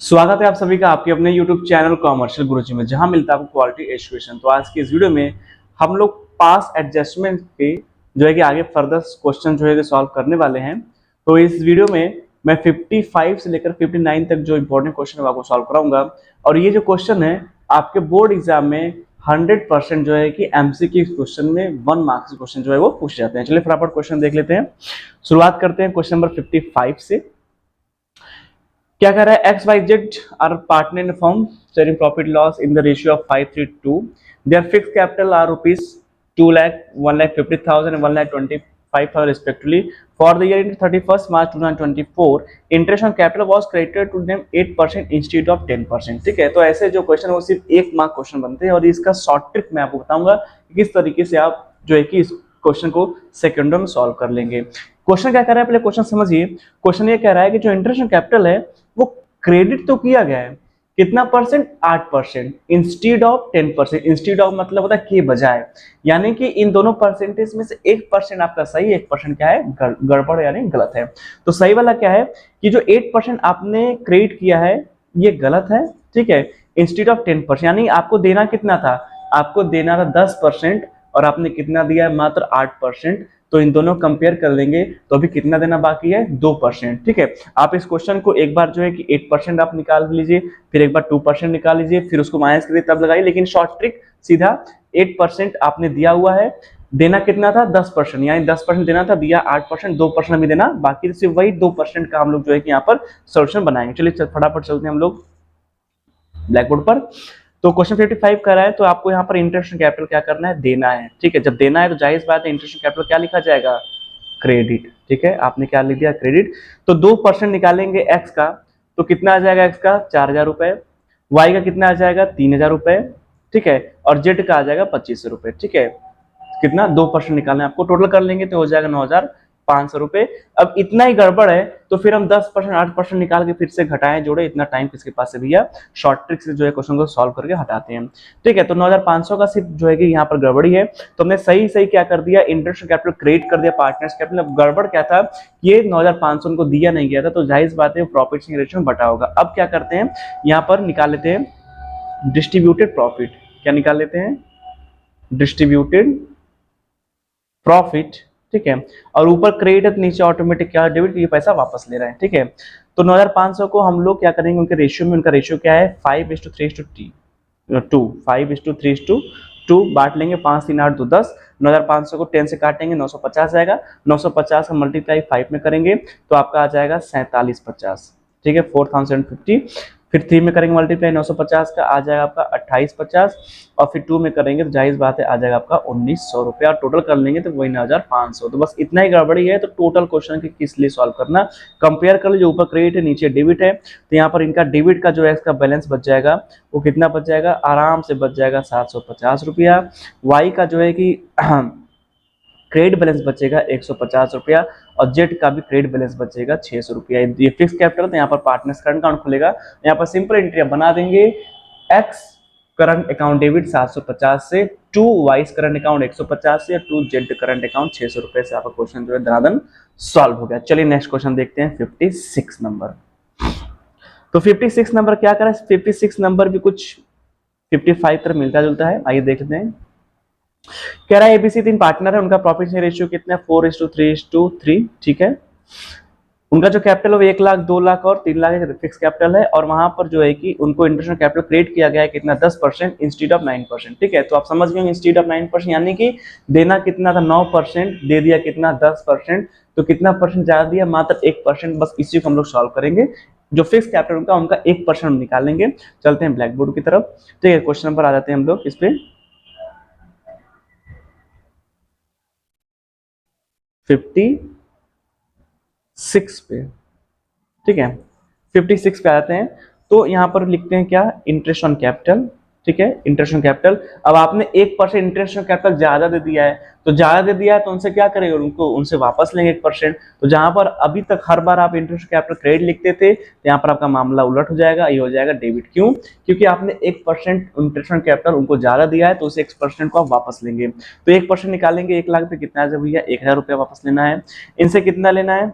स्वागत है आप सभी का आपके अपने YouTube चैनल कॉमर्शियल गुरुजी में, जहां मिलता है आपको क्वालिटी एजुकेशन। तो आज की इस वीडियो में हम लोग पास एडजस्टमेंट के जो है कि आगे फर्दर क्वेश्चन जो है कि सॉल्व करने वाले हैं। तो इस वीडियो में मैं 55 से लेकर 59 तक जो इंपॉर्टेंट क्वेश्चन है आपको सॉल्व कराऊंगा। और ये जो क्वेश्चन है आपके बोर्ड एग्जाम में 100% जो है कि MCQ क्वेश्चन में 1 मार्क्स क्वेश्चन जो है वो पूछ जाते हैं। चलिए फटाफट क्वेश्चन देख लेते हैं। शुरुआत करते हैं क्वेश्चन नंबर 55 से। क्या कह रहा है, X Y Z are partner in firm sharing profit loss in the ratio of 5:3:2। Their fixed capital are rupees 2 lakh 1,50,000 and 1,25,000 respectively for the year ending 31st March 2024 interest on capital was credited to them 8% instead of 10%। ठीक है, तो ऐसे जो question है वो सिर्फ 1 mark question बनते हैं और इसका शॉर्ट ट्रिक मैं आपको बताऊंगा कि किस तरीके से आप जो है कि इस क्वेश्चन को सेकंडों में सॉल्व कर लेंगे। क्वेश्चन क्या कह रहा है, पहले क्वेश्चन समझिए। क्वेश्चन ये कह रहा है कि जो इंटरेस्ट ऑन कैपिटल है वो क्रेडिट तो किया गया है, कितना percent, 8% instead of 10%। Instead of मतलब होता है के बजाय, यानी कि इन दोनों परसेंटेज में से 1% आपका सही, 1% क्या है गड़बड़ यानी गलत है। तो सही वाला क्या है कि जो 8% आपने क्रेडिट किया है ये गलत है। ठीक है, इंस्टीड ऑफ 10%, यानी आपको देना कितना था, आपको देना था 10% और आपने कितना दिया है, मात्र 8%। तो इन दोनों कंपेयर कर लेंगे तो अभी कितना देना बाकी है, 2%। ठीक है, आप इस क्वेश्चन को एक बार जो है कि 8% आप निकाल लीजिए, फिर एक बार 2% निकाल लीजिए, फिर उसको माइनस करिए तब लगाइए। लेकिन शॉर्ट ट्रिक सीधा 8% आपने दिया हुआ है, देना कितना था 10%, यानी 10% देना था, दिया 8%, 2% अभी देना बाकी, सिर्फ वही 2% का हम लोग जो है कि यहाँ पर सोल्यूशन बनाएंगे। चलिए फटाफट चलते हैं हम लोग ब्लैक बोर्ड पर। तो क्वेश्चन 55 कर रहा है, तो आपको यहाँ पर इंटरेस्ट कैपिटल क्या करना है, देना है। ठीक है, जब देना है तो जाहिर बात है इंटरेस्ट कैपिटल क्या लिखा जाएगा, क्रेडिट। ठीक है, आपने क्या लिख दिया, क्रेडिट। तो 2% निकालेंगे एक्स का, तो कितना आ जाएगा, एक्स का 4,000 रुपए, वाई का कितना आ जाएगा 3,000 रुपए। ठीक है, और जेड का आ जाएगा 25 रुपए। ठीक है, कितना 2% निकालना है आपको, टोटल कर लेंगे तो हो जाएगा 9,500 रुपए। अब इतना ही गड़बड़ है तो फिर हम 10% 8% निकाल के फिर से घटाएं जोड़े, इतना टाइम किसके पास है भैया, शॉर्ट ट्रिक से जो है क्वेश्चन को सॉल्व करके हटाते हैं। ठीक है, तो 9,500 का सिर्फ जो है कि यहाँ पर गड़बड़ी है, तो हमने सही सही क्या कर दिया, इंटरेस्ट कैपिटल क्रेडिट कर दिया पार्टनर्स कैपिटल। अब गड़बड़ क्या था, ये 9,500 उनको दिया नहीं गया था, तो जाहिर बात है प्रॉफिट शेयरिंग रेशियो में बटा होगा। अब क्या करते हैं, यहाँ पर निकाल लेते हैं डिस्ट्रीब्यूटेड प्रॉफिट। क्या निकाल लेते हैं, डिस्ट्रीब्यूटेड प्रॉफिट। ठीक है, और ऊपर क्रेडिट नीचे ऑटोमेटिक क्या डेबिट, ये पैसा वापस ले रहे हैं। ठीक है, तो 9,500 को हम लोग क्या करेंगे, उनके रेशियो में, उनका रेशियो क्या है 5:3:2, 5:3:2 बांट लेंगे, 5 3 8 2 10। 9,500 को 10 से काटेंगे 950 आएगा, 950 का मल्टीप्लाई 5 में करेंगे तो आपका आ जाएगा 4750। ठीक है, 4050। फिर 3 में करेंगे मल्टीप्लाई 950 का आ जाएगा आपका 2850, और फिर 2 में करेंगे तो जाहिर बात है आ जाएगा आपका 1,900 रुपया, और टोटल कर लेंगे तो वही 9,500। तो बस इतना ही गड़बड़ी है। तो टोटल क्वेश्चन की किस लिए सॉल्व करना, कंपेयर कर लीजिए, ऊपर क्रेडिट है नीचे डेबिट है, तो यहाँ पर इनका डेबिट का जो है इसका बैलेंस बच जाएगा, वो कितना बच जाएगा, आराम से बच जाएगा 750 रुपया। वाई का जो है कि क्रेडिट बैलेंस बचेगा 150 रुपया, और जेड का भी क्रेडिट बैलेंस बचेगा 600 रुपया। ये फिक्स कैपिटल, तो यहाँ पर पार्टनर्स करंट अकाउंट खुलेगा, यहाँ पर सिंपल एंट्री बना देंगे, एक्स करंट अकाउंट डेबिट 750 से, 2 वाइस करंट अकाउंट 150 से, 2 जेड करंट अकाउंट 600 रुपए से आपका क्वेश्चन जो है धनाधन सॉल्व हो गया। चलिए नेक्स्ट क्वेश्चन देखते हैं 56 नंबर। तो 56 नंबर क्या करें, 56 नंबर भी कुछ 55 तरह मिलता जुलता है, आइए देखते हैं। कह रहा है एबीसी 3 पार्टनर है, उनका प्रॉफिट शेयर रेशियो कितना है 4:3:3। ठीक है, उनका जो कैपिटल है वो 1 लाख 2 लाख और 3 लाख फिक्स कैपिटल है, और वहां पर जो है कि उनको इंटरनेशनल कैपिटल क्रिएट किया गया है कितना 10% इंस्टीड ऑफ 9%। ठीक है, तो आप समझ गए इंस्टीड ऑफ 9%, यानी कि देना कितना था 9%, दे दिया कितना 10%, तो कितना परसेंट ज्यादा दिया, मात्र 1%। बस इसी को हम लोग सॉल्व करेंगे, जो फिक्स कैपिटल उनका 1% निकालेंगे। चलते हैं ब्लैक बोर्ड की तरफ। ठीक है, क्वेश्चन नंबर आ जाते हैं हम लोग इस पे 56 पे। ठीक है, 56 पे आते हैं, तो यहाँ पर लिखते हैं क्या, इंटरेस्ट ऑन कैपिटल। ठीक है, इंटरेस्ट ऑन कैपिटल। अब आपने 1% इंटरेस्ट ऑन कैपिटल ज्यादा दे दिया है, तो ज्यादा दे दिया है तो उनसे क्या करेंगे, उनको उनसे वापस लेंगे 1%। तो जहां पर अभी तक हर बार आप इंटरेस्ट कैपिटल क्रेडिट लिखते थे, तो यहाँ पर आपका मामला उलट हो जाएगा, ये हो जाएगा डेबिट। क्यों, क्योंकि आपने 1% इंटरेस्ट ऑन कैपिटल उनको ज्यादा दिया है, तो उसे 1% को आप वापस लेंगे। तो 1% निकालेंगे 1 लाख पे कितना है भैया, 1,000 रुपया वापस लेना है। इनसे कितना लेना है,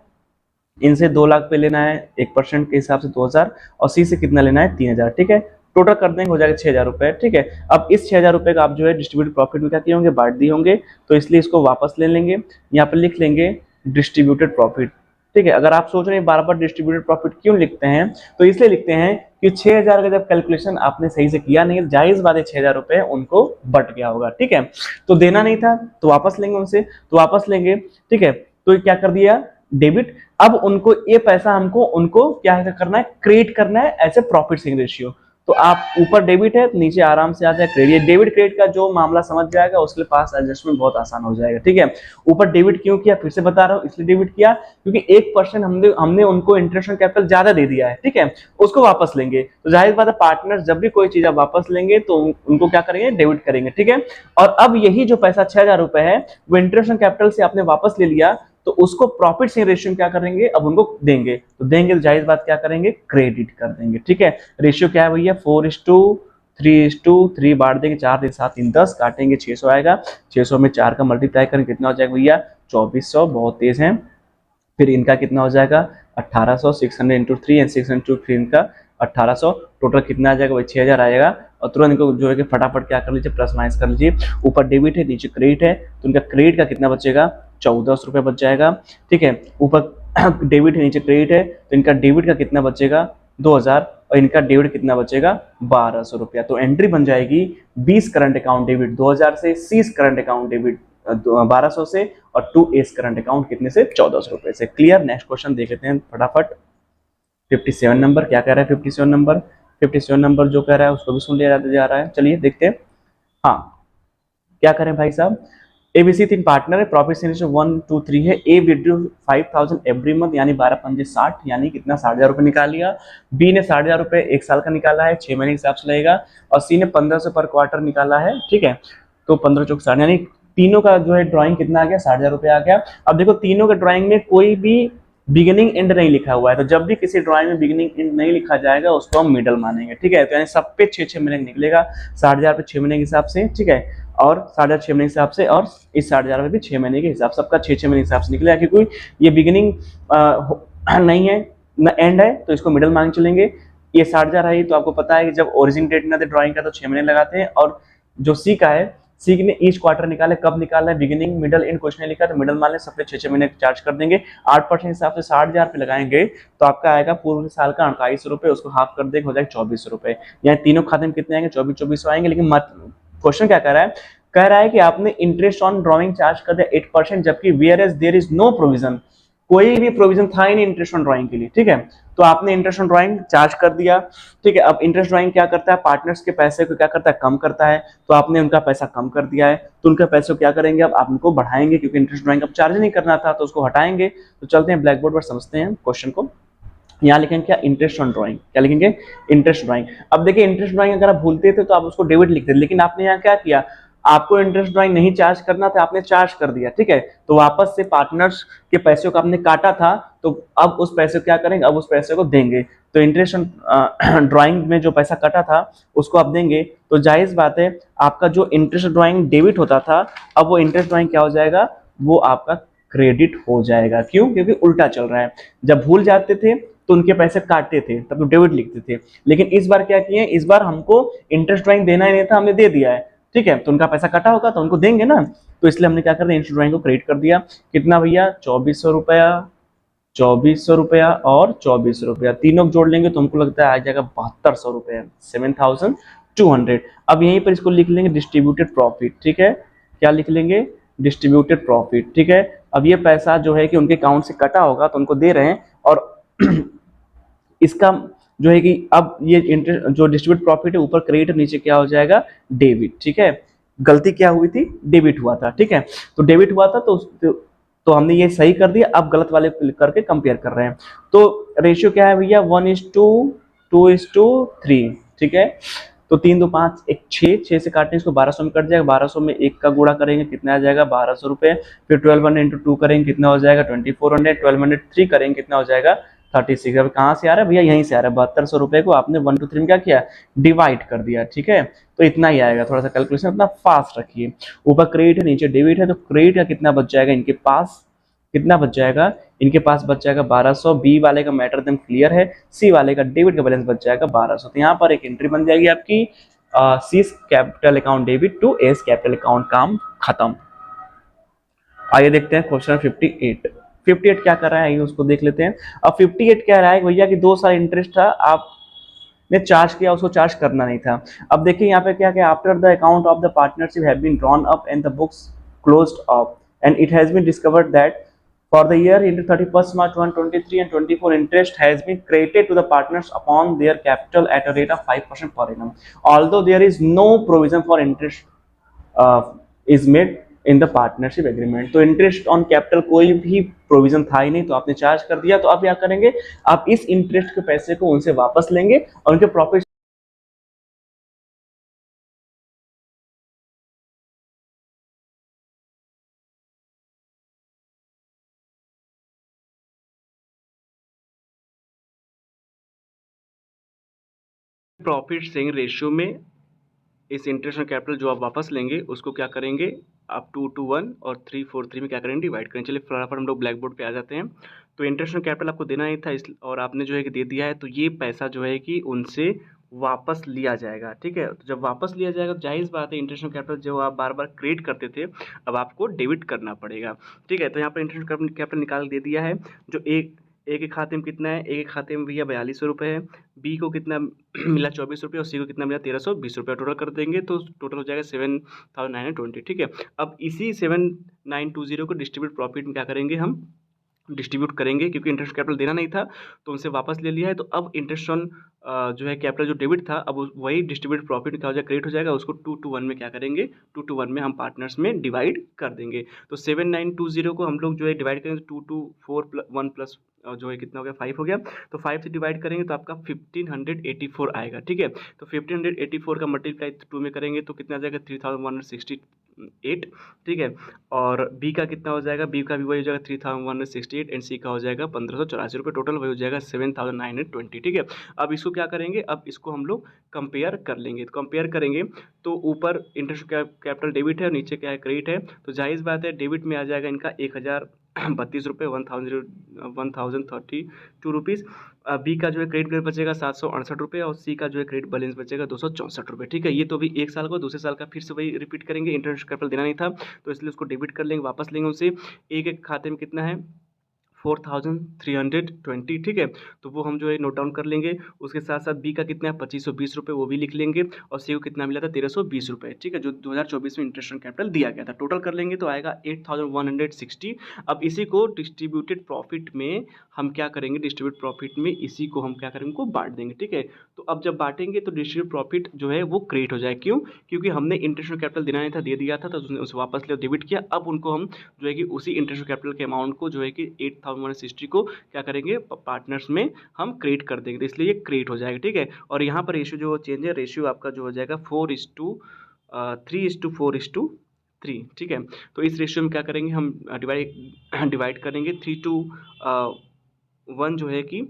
इनसे 2 लाख पे लेना है 1% के हिसाब से 2000, और सी से कितना लेना है 3000, ठीक है। टोटल कर देंगे हो जाएगा 6000 रुपये, ठीक है। अब इस 6000 रुपये का आप जो है डिस्ट्रीब्यूटेड प्रॉफिट में क्या किए होंगे, बांट दिए होंगे, तो इसलिए इसको वापस ले लेंगे, यहाँ पर लिख लेंगे डिस्ट्रीब्यूटेड प्रॉफिट, ठीक है। अगर आप सोच रहे हैं बार बार डिस्ट्रीब्यूटेड प्रॉफिट क्यों लिखते हैं, तो इसलिए लिखते हैं कि 6000 का जब कैलकुलेशन आपने सही से किया नहीं, जायज बात है 6000 रुपये उनको बट गया होगा, ठीक है। तो देना नहीं था तो वापस लेंगे उनसे, तो वापस लेंगे, ठीक है। तो क्या कर दिया, डेबिट। अब उनको ये पैसा हमको उनको क्या करना है, क्रिएट करना है ऐसे प्रॉफिट शेयरिंग रेशियो। तो आप ऊपर डेबिट है तो नीचे आराम से आ जाए क्रेडिट। डेबिट क्रेडिट का जो मामला समझ जाएगा उसके लिए पास एडजस्टमेंट बहुत आसान हो जाएगा, ठीक है। ऊपर डेबिट क्यों किया, फिर से बता रहा हूँ, इसलिए डेबिट किया क्योंकि 1% हमने उनको इंटरेस्ट कैपिटल ज्यादा दे दिया है, ठीक है, उसको वापस लेंगे। तो जाहिर बात है पार्टनर जब भी कोई चीज आप वापस लेंगे तो उनको क्या करेंगे, डेबिट करेंगे, ठीक है। और अब यही जो पैसा 6000 रुपए है वो इंटरेस्ट कैपिटल से आपने वापस ले लिया, तो उसको प्रॉफिट शेयरिंग रेशियो क्या करेंगे, अब उनको देंगे, तो देंगे तो जाहिर बात क्या करेंगे, क्रेडिट कर देंगे, ठीक है। रेशियो क्या है भैया, 4:3:3 बांट देंगे, 4 दिन 7 दिन 10 काटेंगे 600 आएगा, 600 में 4 का मल्टीप्लाई करेंगे कितना हो जाएगा भैया, 2400, बहुत तेज है। फिर इनका कितना हो जाएगा 1800, 600 इंटू 3 एंड 600 इंटू 3 इनका 1800, टोटल कितना आ जाएगा वही 6000 आएगा। और तुरंत इनको जो है कि फटाफट क्या कर लीजिए, प्लस माइनस कर लीजिए, ऊपर डेबिट है नीचे क्रेडिट है, तो इनका क्रेडिट का कितना बचेगा, 1400 रुपये बच जाएगा, ठीक है। ऊपर डेबिट है नीचे क्रेडिट है, तो इनका डेबिट का कितना बचेगा 2000, और इनका डेबिट कितना बचेगा 1200 रुपया। तो एंट्री बन जाएगी 20 करंट अकाउंट डेबिट 2000 से, 30 करंट अकाउंट डेबिट 1200 से, और 2 एस करंट अकाउंट कितने से, 1400 रुपए से। क्लियर। नेक्स्ट क्वेश्चन देख लेते हैं फटाफट। 57 नंबर क्या कह रहा है, 57 नंबर जो कह रहा है उसको भी सुन लिया जा रहा है, चलिए देखते हैं। हाँ क्या करें भाई साहब, एबीसी 3 पार्टनर है, प्रॉफिट शेयरिंग 1 2 3 है। ए विड्रू 5000 एवरी मंथ यानी 12×5 = 60, यानी कितना 60,000 रुपये निकाल लिया। बी ने 60,000 रुपये 1 साल का निकाला है, 6 महीने के हिसाब से लगेगा। और सी ने 1500 पर क्वार्टर निकाला है, ठीक है। तो 15 चौक 60, यानी तीनों का जो है ड्राइंग कितना आ गया, 60,000 रुपये आ गया। अब देखो तीनों के ड्राइंग में कोई भी बिगिनिंग एंड नहीं लिखा हुआ है, तो जब भी किसी ड्राइंग में बिगिनिंग एंड नहीं लिखा जाएगा उसको हम मिडल मानेंगे, ठीक है। तो यानी सब पे 6 महीने निकलेगा, 60,000 पे 6 महीने के हिसाब से, ठीक है, और 60,000 6 महीने के हिसाब से, और इस 60,000 में भी 6 महीने के हिसाब, सबका 6 महीने के हिसाब से निकलेगा, क्योंकि ये बिगिनिंग नहीं है न एंड है, तो इसको मिडल मान चलेंगे। ये 60,000 है तो आपको पता है कि जब ओरिजिन डेट ना दे ड्राइंग का तो 6 महीने लगाते हैं। और जो सी का है, सी ने ईच क्वार्टर निकाले, कब निकाला है, बिगिनिंग मिडल एंड क्वेश्चन लिखा तो मिडल मान ले, सब पे 6 महीने चार्ज कर देंगे। 8% हिसाब से 60,000 पे लगाएंगे तो आपका आएगा पूर्व साल का 2800 रुपये, उसको हाफ कर देंगे हो जाएगा 2400 रुपये। यहाँ तीनों खाते में कितने आएंगे, 2400 आएंगे। लेकिन क्वेश्चन क्या कह रहा है, कह रहा है कि आपने इंटरेस्ट ऑन ड्राइंग चार्ज कर दिया 8%, जबकि whereas there is no provision, कोई भी प्रोविजन था ही नहीं इंटरेस्ट ऑन ड्राइंग के लिए, ठीक है। तो आपने इंटरेस्ट ऑन ड्राइंग चार्ज कर दिया, ठीक है। अब इंटरेस्ट ड्राइंग क्या करता है, पार्टनर्स के पैसे को क्या करता है, कम करता है, तो आपने उनका पैसा कम कर दिया है, तो उनके पैसे को क्या करेंगे, अब आप उनको बढ़ाएंगे, क्योंकि इंटरेस्ट ड्राइंग अब चार्ज नहीं करना था तो उसको हटाएंगे। तो चलते हैं ब्लैक बोर्ड पर समझते हैं क्वेश्चन को। यहाँ लिखेंगे क्या, इंटरेस्ट ऑन ड्राइंग, क्या लिखेंगे, इंटरेस्ट ड्राइंग। अब देखिए इंटरेस्ट ड्राइंग अगर आप भूलते थे तो आप उसको डेबिट लिखते थे, लेकिन आपने यहाँ क्या किया, आपको इंटरेस्ट ड्राइंग नहीं चार्ज करना था, आपने चार्ज कर दिया, ठीक है। तो वापस से पार्टनर्स के पैसे को आपने काटा था, तो अब उस पैसे को क्या करेंगे, अब उस पैसे को देंगे। तो इंटरेस्ट ड्राइंग में जो पैसा कटा था उसको आप देंगे, तो जायज बात है आपका जो इंटरेस्ट ड्राइंग डेबिट होता था, अब वो इंटरेस्ट ड्राइंग क्या हो जाएगा, वो आपका क्रेडिट हो जाएगा। क्यों, क्योंकि उल्टा चल रहा है। जब भूल जाते थे तो उनके पैसे काटते थे, तब तो डेबिट लिखते थे, लेकिन इस बार क्या किए, इस बार हमको इंटरेस्ट ड्राइंग देना ही नहीं था, हमने दे दिया है, ठीक है। तो उनका पैसा कटा होगा तो उनको देंगे ना, तो इसलिए हमने क्या कर दिया, इंटरेस्ट ड्राइंग को क्रेडिट कर दिया। कितना भैया, 2400 रुपया, 2400 रुपया और 2400 रुपया, तीनों जोड़ लेंगे तो हमको लगता है आ जाएगा 7200 रुपया, 7200। अब यहीं पर इसको लिख लेंगे डिस्ट्रीब्यूटेड प्रॉफिट, ठीक है। क्या लिख लेंगे, डिस्ट्रीब्यूटेड प्रॉफिट, ठीक है। अब ये पैसा जो है कि उनके अकाउंट से कटा होगा तो उनको दे रहे हैं, और इसका जो है कि अब ये जो डिस्ट्रीब्यूट प्रॉफिट है ऊपर क्रेडिट, नीचे क्या हो जाएगा, डेबिट, ठीक है। गलती क्या हुई थी, डेबिट हुआ था, ठीक है। तो डेबिट हुआ था तो हमने ये सही कर दिया, अब गलत वाले करके कंपेयर कर रहे हैं। तो रेशियो क्या है भैया, 1:2:3, ठीक है। तो 3 2 5 1 6 से काटें इसको, 1200 में कट जाएगा, 1200 में 1 का गुणा करेंगे कितना आ जाएगा, 1200 रुपये। फिर 1200 इंटू 2 करेंगे कितना हो जाएगा, 2400। 1200 3 करेंगे कितना हो जाएगा, 36। अब कहाँ से आ रहा है भैया, यहीं से आ रहा है। 7200 रुपये को आपने 1 2 3 में क्या किया, डिवाइड कर दिया, ठीक है। तो इतना ही आएगा, थोड़ा सा कैलकुलेशन अपना फास्ट रखिए। ऊपर क्रेडिट है नीचे डेबिट है, तो क्रेडिट का कितना बच जाएगा इनके पास, कितना बच जाएगा, इनके पास बच जाएगा 1200, बी वाले का मैटर एकदम क्लियर है, सी वाले का डेबिट का बैलेंस बच जाएगा 1200। तो यहाँ पर एक एंट्री बन जाएगी आपकी, C capital account debit to S capital account, काम खत्म। आइए देखते हैं क्वेश्चन 58। 58 क्या कर रहा है, आइए उसको देख लेते हैं। अब 58 कह रहा है भैया कि 2 साल इंटरेस्ट था, आपने चार्ज किया, उसको चार्ज करना नहीं था। अब देखिए यहाँ पे क्या क्या, after the account of the partnership have been drawn up and the books closed up and it has been discovered that for the year into 31st March 2023 and 24, interest has been credited to the partners upon their capital at a rate of 5% per annum. Although there is no provision for interest is made in the partnership agreement. तो interest on capital कोई भी provision था ही नहीं, तो आपने charge कर दिया। तो आप क्या करेंगे, आप इस इंटरेस्ट के पैसे को उनसे वापस लेंगे और उनके प्रॉफिट प्रॉफिट शेयरिंग रेशियो में इस इंटरेस्ट ऑन कैपिटल जो आप वापस लेंगे उसको क्या करेंगे, आप 2:1 और 3:4:3 में क्या करेंगे, डिवाइड करेंगे। चलिए फटाफट हम लोग ब्लैक बोर्ड पे आ जाते हैं। तो इंटरेस्ट ऑन कैपिटल आपको देना नहीं था और आपने जो है कि दे दिया है, तो ये पैसा जो है कि उनसे वापस लिया जाएगा। ठीक है, तो जब वापस लिया जाएगा तो जाहिर बात है इंटरेस्ट ऑन कैपिटल जो आप बार बार क्रिएट करते थे, अब आपको डेबिट करना पड़ेगा। ठीक है, तो यहाँ पर इंटरेस्ट ऑन कैपिटल निकाल दे दिया है। जो एक एक खाते में कितना है, एक खाते में भैया 4200 रुपये है, बी को कितना मिला 24 रुपये और सी को कितना मिला 1320 रुपये, टोटल कर देंगे तो टोटल हो जाएगा 7920। ठीक है, अब इसी 7920 को डिस्ट्रीब्यूट प्रॉफिट में क्या करेंगे, हम डिस्ट्रीब्यूट करेंगे, क्योंकि इंटरेस्ट कैपिटल देना नहीं था तो उनसे वापस ले लिया है। तो अब इंटरेस्ट ऑन जो है कैपिटल जो डेबिट था, अब वही डिस्ट्रीब्यूट प्रॉफिट क्या हो जाएगा, क्रेडिट हो जाएगा। उसको 2:1 में क्या करेंगे, 2:1 में हम पार्टनर्स में डिवाइड कर देंगे। तो 7920 को हम लोग जो है डिवाइड करेंगे, 2:4 प्लस जो है कितना हो गया, 5 हो गया। तो 5 से डिवाइड करेंगे तो आपका 1584 आएगा। ठीक है, तो 1584 का मल्टीप्लाई 2 में करेंगे तो कितना आ जाएगा, 3168। ठीक है, और बी का कितना हो जाएगा, बी का भी वही हो जाएगा 3168 एंड सी का हो जाएगा 1584 रुपये, टोटल वही हो जाएगा 7920। ठीक है, अब इसको क्या करेंगे, अब इसको हम लोग कंपेयर कर लेंगे। तो कंपेयर करेंगे तो ऊपर इंटरेस्ट कैपिटल डेबिट है और नीचे क्या है, क्रेडिट है। तो जाहिर बात है डेबिट में आ जाएगा इनका 1032 रुपये, 1032 रुपीज़। बी का जो है क्रेडिट बैलेंस बचेगा 768 रुपये और सी का जो है क्रेडिट बैलेंस बचेगा 264 रुपये। ठीक है, ये तो भी एक साल का, दूसरे साल का फिर से वही रिपीट करेंगे। इंटरेस्ट कैपिटल देना नहीं था तो इसलिए उसको डेबिट कर लेंगे, वापस लेंगे उनसे। एक एक खाते में कितना है, 4320। ठीक है, तो वो हम जो है नोट डाउन कर लेंगे। उसके साथ साथ बी का कितना है, 2520 रुपये, वो भी लिख लेंगे। और सी को कितना मिला था, 1320 रुपये। ठीक है, जो 2024 में इंटरेस्ट ऑन कैपिटल दिया गया था, टोटल कर लेंगे तो आएगा 8160। अब इसी को डिस्ट्रीब्यूटेड प्रॉफिट में हम क्या करेंगे, डिस्ट्रीब्यूट प्रॉफिट में इसी को हम क्या करेंगे, उनको बांट देंगे। ठीक है, तो अब जब बांटेंगे तो डिस्ट्रीब्यूट प्रॉफिट जो है वो क्रिएट हो जाए। क्यों, क्योंकि हमने इंटरेस्ट ऑन कैपिटल देना नहीं था, दे दिया था, तो उसे वापस ले डेबिट किया। अब उनको हम जो है कि उसी इंटरेस्ट कैपिटल के अमाउंट को जो है कि 8160 को क्या करेंगे, पार्टनर्स में हम क्रिएट कर देंगे, तो इसलिए ये क्रिएट हो जाएगा। ठीक है, और यहाँ पर रेशियो जो चेंज है, रेशियो आपका जो हो जाएगा 4:3:4:3। ठीक है, तो इस रेशियो में क्या करेंगे, हम डिवाइड करेंगे। 3:1 जो है कि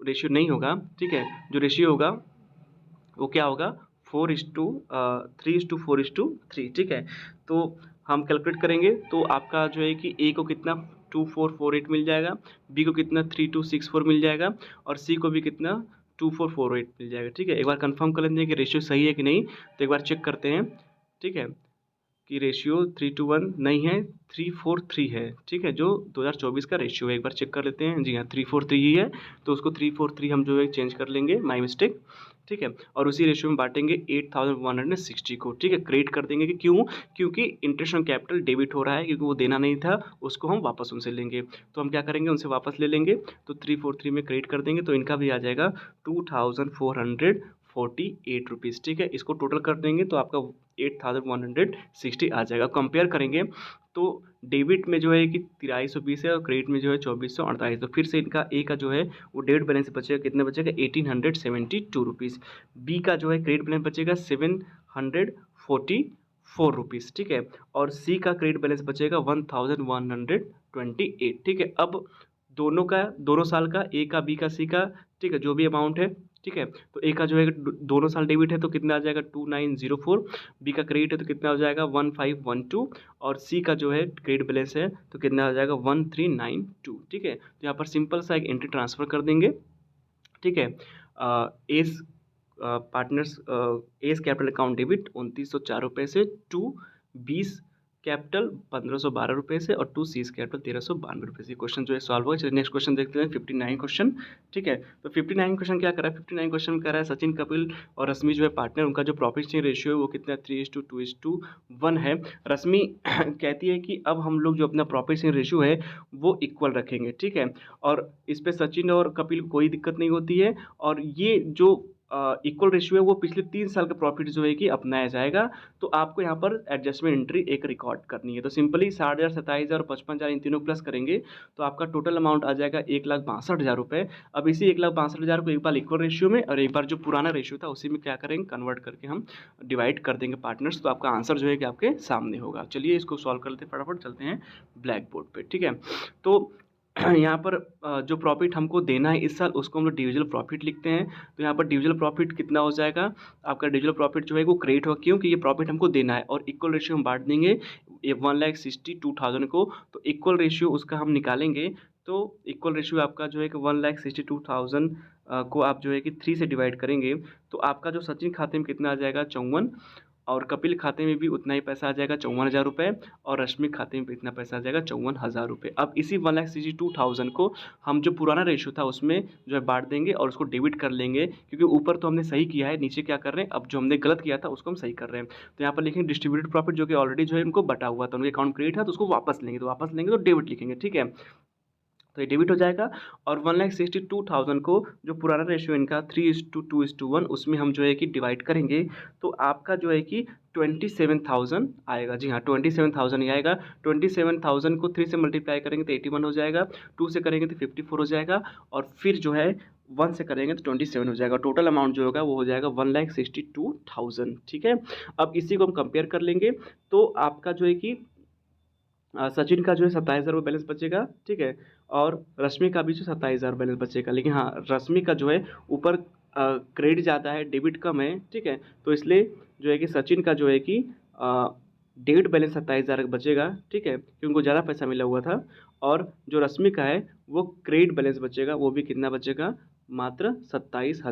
रेशियो नहीं होगा। ठीक है, जो रेशियो होगा वो क्या होगा, 4:3:4:3। ठीक है, तो हम कैलकुलेट करेंगे तो आपका जो है कि ए को कितना 2448 मिल जाएगा, बी को कितना 3264 मिल जाएगा और सी को भी कितना 2448 मिल जाएगा। ठीक है, एक बार कंफर्म कर लेते हैं कि रेशियो सही है कि नहीं, तो एक बार चेक करते हैं। ठीक है, कि रेशियो 3:1 नहीं है, 3:4:3 है। ठीक है, जो 2024 का रेशियो है, एक बार चेक कर लेते हैं। जी हाँ, 3:4:3 ही है, तो उसको 3:4:3 हम जो है चेंज कर लेंगे, माई मिस्टेक। ठीक है, और उसी रेशियो में बांटेंगे 8160 को। ठीक है, क्रिएट कर देंगे कि क्यों, क्योंकि इंटरेस्ट ऑन कैपिटल डेबिट हो रहा है, क्योंकि वो देना नहीं था, उसको हम वापस उनसे लेंगे। तो हम क्या करेंगे, उनसे वापस ले लेंगे, तो 3:4:3 में क्रिएट कर देंगे, तो इनका भी आ जाएगा 2448 रुपीज़। ठीक है, इसको टोटल कर देंगे तो आपका 8160 आ जाएगा। कंपेयर करेंगे तो डेबिट में जो है कि 2320 है और क्रेडिट में जो है 2448। तो फिर से इनका ए का जो है वो डेबिट बैलेंस बचेगा, कितने बचेगा, 1872 रुपीज़। बी का जो है क्रेडिट बैलेंस बचेगा 744 रुपीज़। ठीक है, और सी का क्रेडिट बैलेंस बचेगा 1128। ठीक है, अब दोनों साल का, ए का, बी का, सी का, ठीक है, जो भी अमाउंट है ठीक है। तो ए का जो है दोनों साल डेबिट है तो कितना आ जाएगा 2904, बी का क्रेडिट है तो कितना हो जाएगा 1512, और सी का जो है क्रेडिट बैलेंस है तो कितना आ जाएगा 1392। ठीक है, तो यहाँ पर सिंपल सा एक एंट्री ट्रांसफर कर देंगे। ठीक है, S partners S capital account debit 2904 रुपये से, टू बीस कैपिटल 1512 रुपये से, और टू सी कैपिटल 1392 रुपये से। क्वेश्चन जो है सॉल्व हो गया। चलिए नेक्स्ट क्वेश्चन देखते हैं 59 क्वेश्चन। ठीक है, तो 59 क्वेश्चन क्या कर रहा है, 59 क्वेश्चन कर रहा है सचिन, कपिल और रश्मि जो है पार्टनर, उनका जो प्रॉफिट शेयरिंग रेशियो है वो कितना 3:2:1 है। रश्मि कहती है कि अब हम लोग जो अपना प्रॉफिट शेयरिंग रेशियो है वो इक्वल रखेंगे। ठीक है, और इस पे सचिन और कपिल को कोई दिक्कत नहीं होती है, और ये जो इक्वल रेशियो है वो पिछले 3 साल का प्रॉफिट जो है कि अपनाया जाएगा। तो आपको यहाँ पर एडजस्टमेंट एंट्री एक रिकॉर्ड करनी है। तो सिंपली 60,000, 27,000 और 55,000 इन तीनों प्लस करेंगे तो आपका टोटल अमाउंट आ जाएगा 1,62,000 रुपये। अब इसी 1,62,000 को एक बार इक्वल रेशियो में और एक बार जो पुराना रेशियो था उसी में क्या करेंगे, कन्वर्ट करके हम डिवाइड कर देंगे पार्टनर्स। तो आपका आंसर जो है कि आपके सामने होगा। चलिए इसको सॉल्व कर लेते हैं, फटाफट चलते हैं ब्लैक बोर्ड पर। ठीक है, तो यहाँ पर जो प्रॉफिट हमको देना है इस साल उसको हम लोग डिविजिबल प्रॉफिट लिखते हैं। तो यहाँ पर डिविजिबल प्रॉफिट कितना हो जाएगा, आपका डिविजिबल प्रॉफिट जो है वो क्रिएट होगा, क्योंकि ये प्रॉफिट हमको देना है, और इक्वल रेशियो हम बांट देंगे ये 1,62,000 को। तो इक्वल रेशियो उसका हम निकालेंगे, तो इक्वल रेशियो आपका जो है कि 1,62,000 को आप जो है कि 3 से डिवाइड करेंगे तो आपका जो सचिन खाते में कितना आ जाएगा 54, और कपिल खाते में भी उतना ही पैसा आ जाएगा 54,000 रुपये, और रश्मि खाते में भी इतना पैसा आ जाएगा 54,000 रुपये। अब इसी 1,62,000 को हम जो पुराना रेशियो था उसमें जो है बांट देंगे और उसको डेबिट कर लेंगे, क्योंकि ऊपर तो हमने सही किया है, नीचे क्या कर रहे हैं, अब जो हमने गलत किया था उसको हम सही कर रहे हैं। तो यहाँ पर लिखेंगे डिस्ट्रीब्यूटेड प्रॉफिट, जो कि ऑलरेडी जो है इनको बटा हुआ था, उनके अकाउंट क्रेडिट था तो उसको वापस लेंगे, तो वापस लेंगे तो डेबिट लिखेंगे। ठीक है, तो ये डेबिट हो जाएगा। और 1,62,000 को जो पुराना रेशियो इनका 3:2:1 उसमें हम जो है कि डिवाइड करेंगे तो आपका जो है कि 27,000 आएगा। जी हाँ, 27,000 ही आएगा। 27,000 को 3 से मल्टीप्लाई करेंगे तो 81 हो जाएगा, 2 से करेंगे तो 54 हो जाएगा, और फिर जो है 1 से करेंगे तो 27 हो जाएगा। टोटल अमाउंट जो होगा वो हो जाएगा 1,62,000। ठीक है, अब इसी को हम कंपेयर कर लेंगे तो आपका जो है कि सचिन का जो है 27,000 बैलेंस बचेगा। ठीक है, और रश्मि का भी जो 27,000 बैलेंस बचेगा, लेकिन हाँ रश्मि का जो है ऊपर क्रेडिट ज़्यादा है, डेबिट कम है। ठीक है, तो इसलिए जो है कि सचिन का जो है कि डेबिट बैलेंस 27,000 बचेगा। ठीक है, क्योंकि उनको ज़्यादा पैसा मिला हुआ था, और जो रश्मि का है वो क्रेडिट बैलेंस बचेगा, वो भी कितना बचेगा, मात्र 27,000।